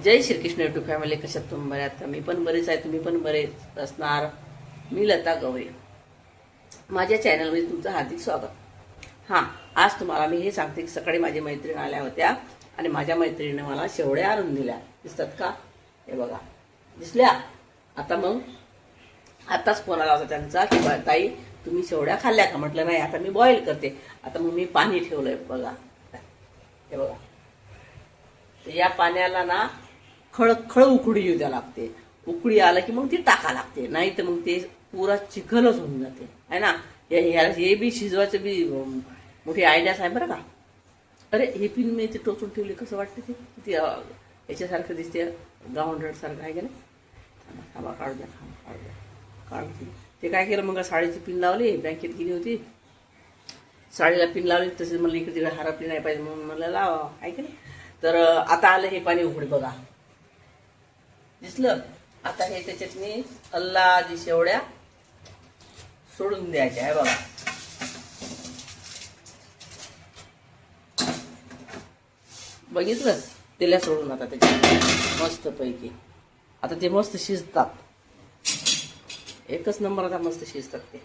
जय Shrikrishna YouTube family. कशात तुम्ही बरे आहात का? मी पण बरेच आहे, तुम्ही पण बरेच असणार. मी लता गवळी, माझ्या चॅनलमध्ये तुमचं हार्दिक स्वागत. हां, आज तुम्हाला मी हे सांगते की सकाळी माझी मैत्रीण आल्या होत्या आणि माझ्या मैत्रिणीने मला शेवड्या आणून दिल्या. दिसतात का? हे बघा, दिसल्या. आता मग आताच फोन आला होता त्यांचा की ताई तुम्ही शेवड्या खाल्ल्या का? म्हटलं नाही, आता मी बॉईल करते. आता मग मी पाणी ठेवलंय बघा, हे बघा. या पाण्याला ना खळ उकळी येऊ द्या लागते. उकळी आलं की मग ती टाका लागते, नाही तर मग ते पुरा चिखलच होऊन जाते, है ना. हे बी शिजवायचं बी मोठी आयडियाच आहे बरं का. अरे हे पिन मी ते टोचून ठेवले, कसं वाटतं ते किती याच्यासारखं दिसते, गावंढळ सारखं आहे का नाही. थांबा, काढू द्या, काढू. ते काय केलं मग, साडीची पिन लावली, बँकेत गेली होती, साडीला पिन लावली, तसेच मला इकडे तिकडे हरपली नाही पाहिजे म्हणून मला लावा, आहे की नाही. तर आता आलं हे पाणी उघड बघा, दिसलं. आता हे त्याच्यात मी अल्लादी शेवड्या सोडून द्यायच्या आहे बघा. बघितलं, तेल्या सोडून आता त्याच्यात मस्त पैकी. आता ते मस्त शिजतात, एकच नंबर. आता मस्त शिजतात ते,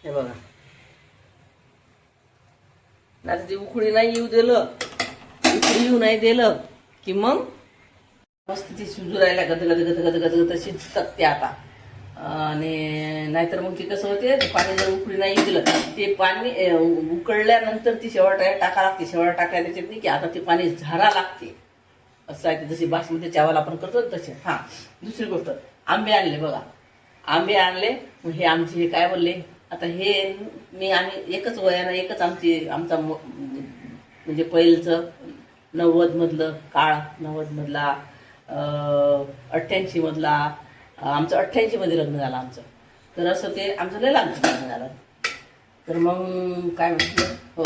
हे बघा. नाही ते उकळी नाही येऊ दिलं, उकळी येऊ नाही दिलं की मग मस्त ती शिजू राहिल्या, गद गद गद गद गद गद शिजतात ते आता. आणि नाहीतर मग ते कसं होते, पाणी जर उकळी नाही दिलं ते पाणी उकळल्यानंतर ती शेवटा टाका लागते. शेवटा टाकल्या त्याच्यात नाही की आता ते पाणी झारा लागते, असं आहे. जशी बासमती चावल आपण करतो तसे. हां, दुसरी गोष्ट, आंबे आणले बघा, आंबे आणले. हे आमचे हे काय बोलले आता, हे मी आम्ही एकच वयानं एकच आमचा म्हणजे पहिलचं 90 मधलं काळ, 90 मधला 88 मधला, आमचं 88 मध्ये लग्न झालं आमचं. तर असं ते आमचं लय लग्न झालं. तर मग काय म्हटलं, हो,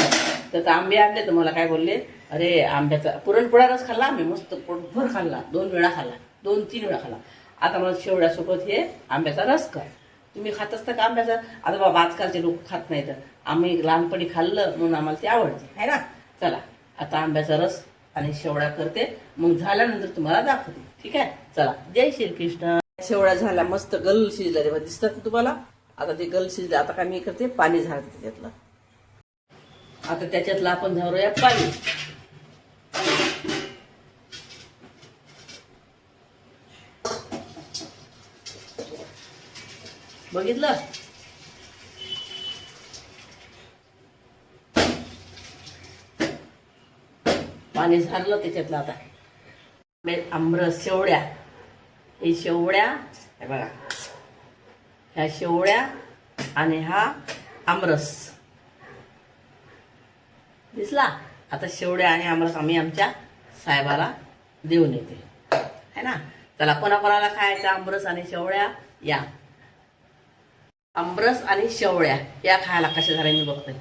तर आंबे आणले. तर मला काय बोलले, अरे आंब्याचा पुरणपोळ्या रस खाल्ला आम्ही, मस्त पोटभर खाल्ला, 2 वेळा खाल्ला, 2-3 वेळा खाल्ला. आता मला शेवड्यासोबत हे आंब्याचा रस कर. तुम्ही खात असता का आंब्याचा? आता बाबा आजकालचे लोक खात नाहीत, आम्ही लहानपणी खाल्लं म्हणून आम्हाला ते आवडते, है ना. चला, आता आंब्याचा रस आणि शेवड्या करते, मग झाल्यानंतर तुम्हाला दाखवते, ठीक आहे. चला, जय श्रीकृष्ण. शेवड्या झाल्या, मस्त गल शिजल्या, तेव्हा दिसतात ना तुम्हाला. आता ते गल शिजले, आता काय मी करते, पाणी झाडते त्याच्यातलं. आता त्याच्यातलं आपण झारूया पाणी. बघितलं, पाणी झालं त्याच्यातलं. आता आमरस शेवड्या, हे शेवड्या, हे बघा, ह्या शेवड्या आणि हा आमरस दिसला. आता शेवड्या आणि आमरस आम्ही आमच्या साहेबाला देऊन येते, है ना. चला, कोणाकोणाला खायचा आमरस आणि शेवड्या, या आमरस आणि शेवड्या या खायला कशा झाल्या मी बघते.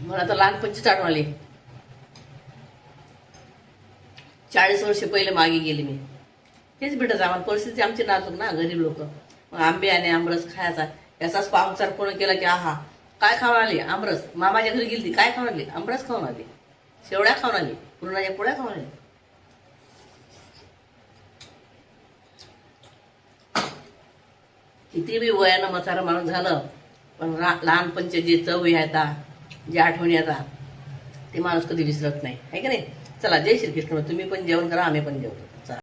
मला तर लहानपणचीच आठवण आली. 40 वर्ष पहिले मागे गेली मी. हेच भेटत आम्हाला, परिस्थिती आमची नाजूक ना, गरीब लोक. मग आंबे आणि आमरस खायचा. याचाच पाहुणचार कोण केला की आहा काय खाऊन आली, आमरस. मामाच्या घरी गेली, काय खाऊन आली, आमरस खाऊन आली, शेवड्या खाऊन आली, पुरणाच्या पोळ्या खाऊन आली. किती बी वयानं म्हातारा माणूस झालं, पण लहानपणचे जे चव येतात, जे आठवणी येतात, ते माणूस कधी विसरत नाही, आहे की नाही. चला, जय श्रीकृष्ण. तुम्ही पण जेवण करा, आम्ही पण जेवतो. चला.